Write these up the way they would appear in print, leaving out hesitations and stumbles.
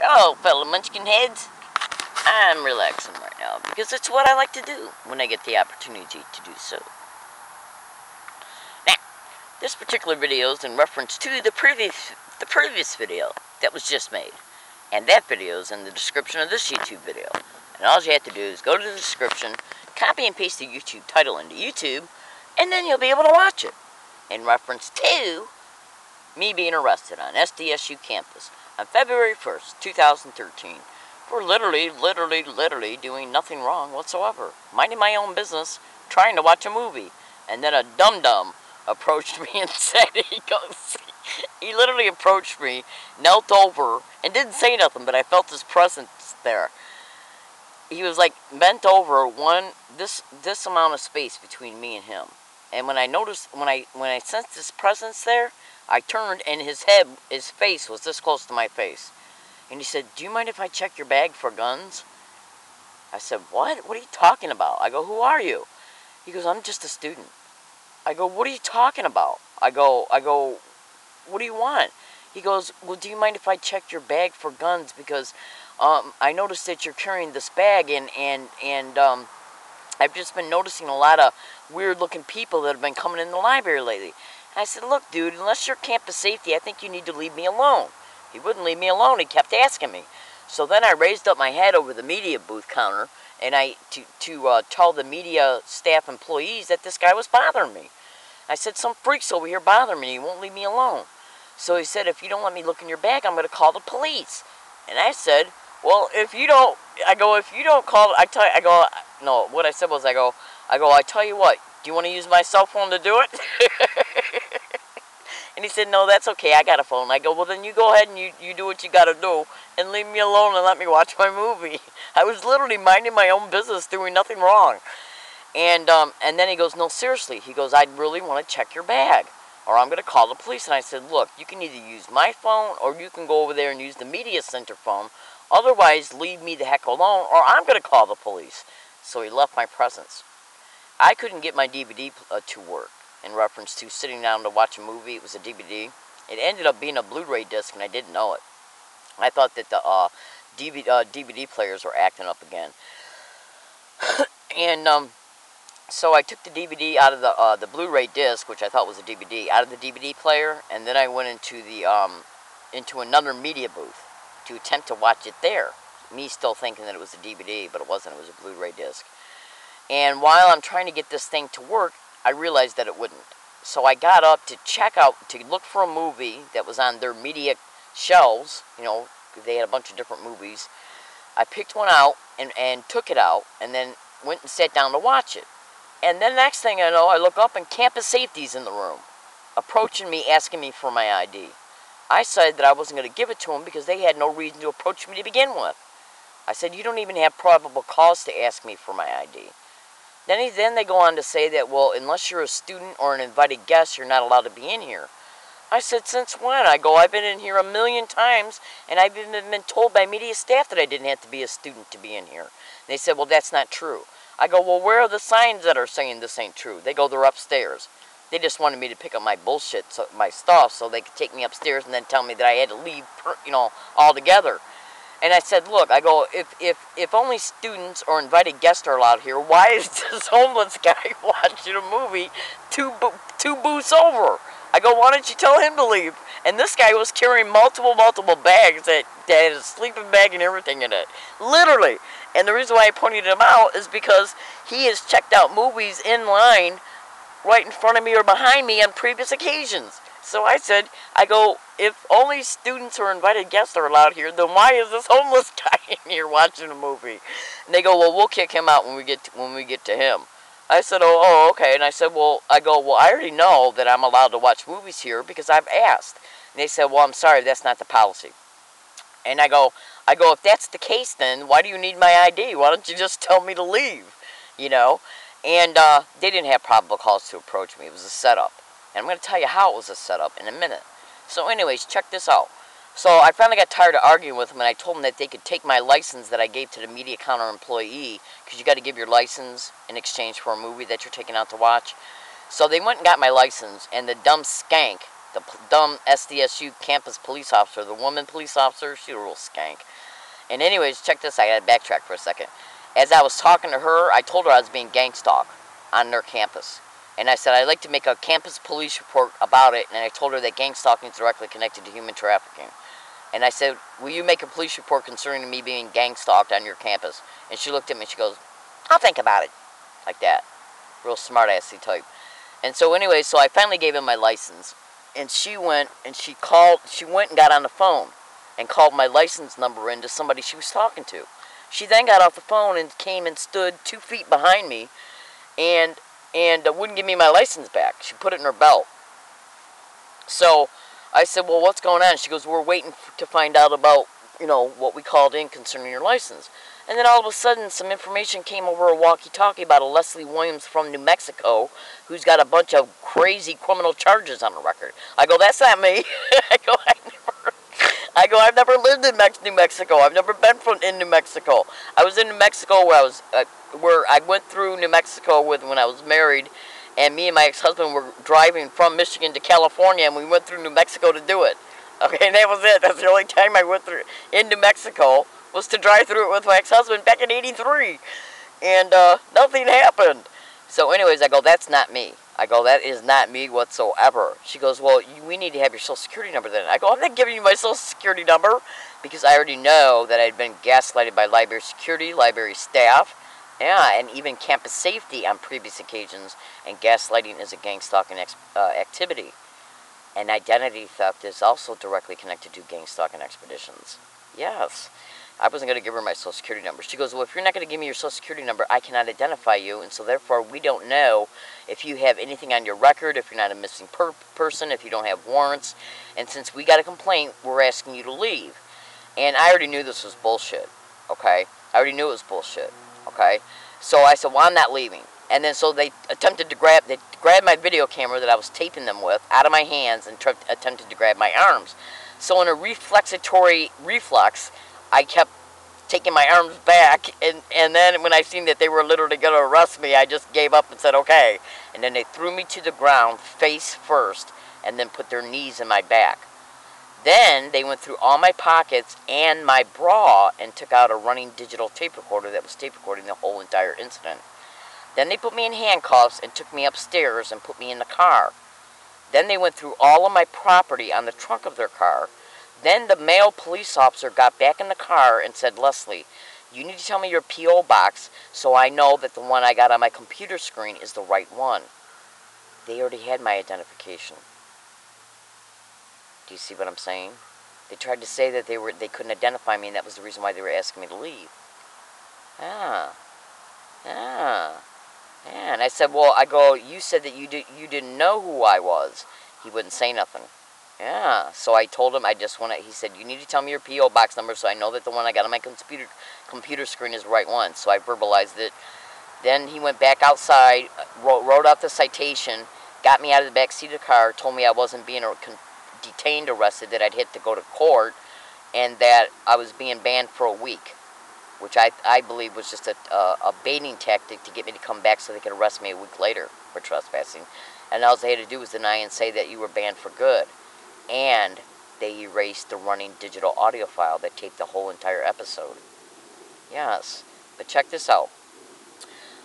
Hello, fellow munchkin heads. I'm relaxing right now because it's what I like to do when I get the opportunity to do so. Now, this particular video is in reference to the previous video that was just made. And that video is in the description of this YouTube video. And all you have to do is go to the description, copy and paste the YouTube title into YouTube, and then you'll be able to watch it. In reference to me being arrested on SDSU campus on February 1st, 2013, for literally doing nothing wrong whatsoever. Minding my own business, trying to watch a movie. And then a dum-dum approached me and said, he literally approached me, knelt over, and didn't say nothing, but I felt his presence there. He was like bent over this amount of space between me and him. And when I noticed, when I sensed his presence there, I turned and his face was this close to my face. And he said, "Do you mind if I check your bag for guns?" I said, "What? What are you talking about?" I go, "Who are you?" He goes, "I'm just a student." I go, "What are you talking about?" I go, "What do you want?" He goes, "Well, do you mind if I check your bag for guns? Because I noticed that you're carrying this bag and I've just been noticing a lot of weird-looking people that have been coming in the library lately." I said, "Look, dude, unless you're campus safety, I think you need to leave me alone." He wouldn't leave me alone. He kept asking me. So then I raised up my head over the media booth counter and to tell the media staff employees that this guy was bothering me. I said, "Some freak's over here bothering me. He won't leave me alone." So he said, "If you don't let me look in your bag, I'm going to call the police." And I said, "Well, if you don't call, no, what I said was, I tell you what, do you want to use my cell phone to do it?" And he said, "No, that's okay, I got a phone." I go, "Well, then you go ahead and you do what you got to do and leave me alone and let me watch my movie." I was literally minding my own business, doing nothing wrong. And then he goes, "No, seriously." He goes, "I really want to check your bag, or I'm going to call the police." And I said, "Look, you can either use my phone or you can go over there and use the media center phone. Otherwise, leave me the heck alone or I'm going to call the police." So he left my presence. I couldn't get my DVD to work in reference to sitting down to watch a movie. It was a DVD. It ended up being a Blu-ray disc, and I didn't know it. I thought that the DVD players were acting up again. And so I took the DVD out of the Blu-ray disc, which I thought was a DVD, out of the DVD player, and then I went into another media booth to attempt to watch it there. Me still thinking that it was a DVD, but it wasn't. It was a Blu-ray disc. And while I'm trying to get this thing to work, I realized that it wouldn't. So I got up to look for a movie that was on their media shelves. You know, they had a bunch of different movies. I picked one out and took it out, and then went and sat down to watch it. And then next thing I know, I look up and campus safety's in the room, approaching me, asking me for my ID. I said that I wasn't going to give it to them because they had no reason to approach me to begin with. I said, "You don't even have probable cause to ask me for my ID." Then they go on to say that, "Well, unless you're a student or an invited guest, you're not allowed to be in here." I said, "Since when?" I go, "I've been in here 1,000,000 times, and I've even been told by media staff that I didn't have to be a student to be in here." And they said, "Well, that's not true." I go, "Well, where are the signs that are saying this ain't true?" They go, "They're upstairs." They just wanted me to pick up my bullshit, my stuff, so they could take me upstairs and then tell me that I had to leave, altogether. And I said, "Look," I go, if only students or invited guests are allowed here, why is this homeless guy watching a movie two booths over? I go, "Why don't you tell him to leave?" And this guy was carrying multiple bags that had a sleeping bag and everything in it. Literally. And the reason why I pointed him out is because he has checked out movies in line right in front of me or behind me on previous occasions. So I said, if only students or invited guests are allowed here, then why is this homeless guy in here watching a movie? And they go, "Well, we'll kick him out when we get to him." I said, oh, okay. And I said, well, I already know that I'm allowed to watch movies here because I've asked. And they said, "Well, I'm sorry, that's not the policy." And I go, if that's the case, then why do you need my ID? Why don't you just tell me to leave? You know? And they didn't have probable cause to approach me. It was a setup. And I'm going to tell you how it was a setup in a minute. So anyways, check this out. So I finally got tired of arguing with them, and I told them that they could take my license that I gave to the media counter employee, because you got to give your license in exchange for a movie that you're taking out to watch. So they went and got my license, and the dumb skank the dumb SDSU campus police officer, the woman police officer, she's a real skank. And anyways, check this, I gotta backtrack for a second. As I was talking to her, I told her I was being gang stalked on their campus. And I said, I'd like to make a campus police report about it, and I told her that gang stalking is directly connected to human trafficking. And I said, will you make a police report concerning me being gang stalked on your campus? And she looked at me and she goes, I'll think about it. Like that. Real smart-assy type. And so anyway, so I finally gave him my license. And she went and she went and got on the phone and called my license number in to somebody she was talking to. She then got off the phone and came and stood 2 feet behind me and wouldn't give me my license back. She put it in her belt. So I said, well, what's going on? She goes, we're waiting to find out about, you know, what we called in concerning your license. And then all of a sudden, some information came over a walkie-talkie about a Leslie Williams from New Mexico who's got a bunch of crazy criminal charges on the record. I go, that's not me. I've never lived in New Mexico. I've never been in New Mexico. I was in New Mexico where I went through New Mexico when I was married, and me and my ex-husband were driving from Michigan to California, and we went through New Mexico to do it. Okay, and that was it. That's the only time I went through in New Mexico was to drive through it with my ex-husband back in '83, and nothing happened. So anyways, I go, that's not me. I go, that is not me whatsoever. She goes, well, we need to have your social security number then. I go, I'm not giving you my social security number because I already know that I'd been gaslighted by library security, library staff, yeah, and even campus safety on previous occasions, and gaslighting is a gang stalking activity. And identity theft is also directly connected to gang stalking expeditions. Yes. I wasn't going to give her my social security number. She goes, well, if you're not going to give me your social security number, I cannot identify you, and so therefore we don't know if you have anything on your record, if you're not a missing person, if you don't have warrants, and since we got a complaint, we're asking you to leave. And I already knew this was bullshit, okay? I already knew it was bullshit, okay? So I said, well, I'm not leaving. And then so they attempted to grab my video camera that I was taping them with out of my hands and attempted to grab my arms. So in a reflexatory reflex, I kept taking my arms back, and then when I seen that they were literally going to arrest me, I just gave up and said, okay. And then they threw me to the ground, face first, and then put their knees in my back. Then they went through all my pockets and my bra and took out a running digital tape recorder that was tape recording the whole entire incident. Then they put me in handcuffs and took me upstairs and put me in the car. Then they went through all of my property on the trunk of their car. Then the male police officer got back in the car and said, Leslie, you need to tell me your P.O. box so I know that the one I got on my computer screen is the right one. They already had my identification. Do you see what I'm saying? They tried to say that they couldn't identify me, and that was the reason why they were asking me to leave. And I said, well, you said that you didn't know who I was. He wouldn't say nothing. Yeah, so I told him he said, you need to tell me your P.O. box number so I know that the one I got on my computer screen is the right one. So I verbalized it. Then he went back outside, wrote out the citation, got me out of the back seat of the car, told me I wasn't being detained, arrested, that I'd hit to go to court, and that I was being banned for a week, which I believe was just a baiting tactic to get me to come back so they could arrest me a week later for trespassing. And all they had to do was deny and say that you were banned for good. And they erased the running digital audio file that taped the whole entire episode. Yes, but check this out.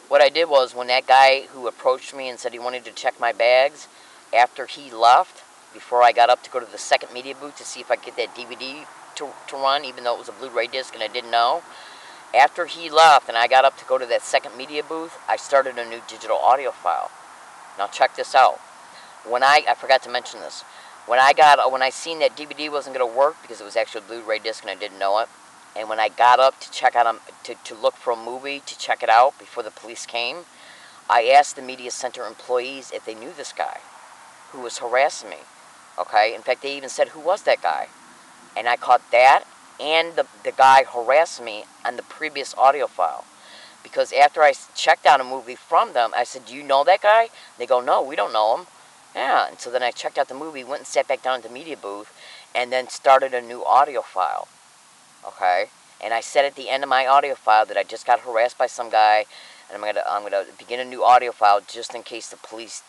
What I did was, when that guy who approached me and said he wanted to check my bags, after he left, before I got up to go to the second media booth to see if I could get that DVD to run, even though it was a Blu-ray disc and I didn't know, after he left and I got up to go to that second media booth, I started a new digital audio file. Now check this out. When I forgot to mention this. When I seen that DVD wasn't going to work because it was actually a Blu-ray disc and I didn't know it, and when I got up to check out to look for a movie to check it out before the police came, I asked the media center employees if they knew this guy who was harassing me. Okay, in fact, they even said, who was that guy? And I caught that and the guy harassing me on the previous audio file. Because after I checked out a movie from them, I said, do you know that guy? They go, no, we don't know him. Yeah, and so then I checked out the movie, went and sat back down at the media booth, and then started a new audio file. Okay? And I said at the end of my audio file that I just got harassed by some guy, and I'm gonna begin a new audio file just in case the police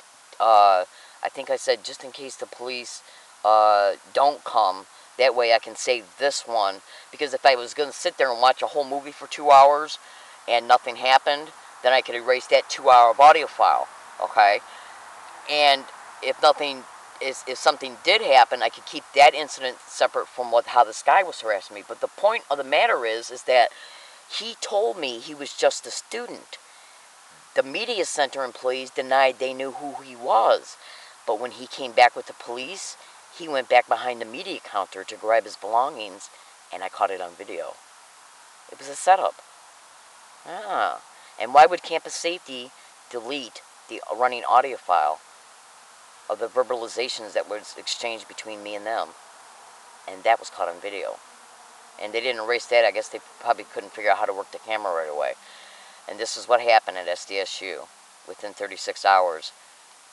I think I said, just in case the police don't come, that way I can save this one. Because if I was going to sit there and watch a whole movie for 2 hours and nothing happened, then I could erase that 2 hour of audio file, okay? And if something did happen, I could keep that incident separate from how this guy was harassing me. But the point of the matter is that he told me he was just a student. The media center employees denied they knew who he was. But when he came back with the police, he went back behind the media counter to grab his belongings, and I caught it on video. It was a setup. Ah. And why would campus safety delete the running audio file of the verbalizations that was exchanged between me and them? And that was caught on video. And they didn't erase that. I guess they probably couldn't figure out how to work the camera right away. And this is what happened at SDSU within 36 hours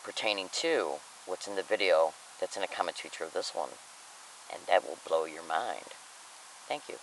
pertaining to what's in the video that's in a comment feature of this one. And that will blow your mind. Thank you.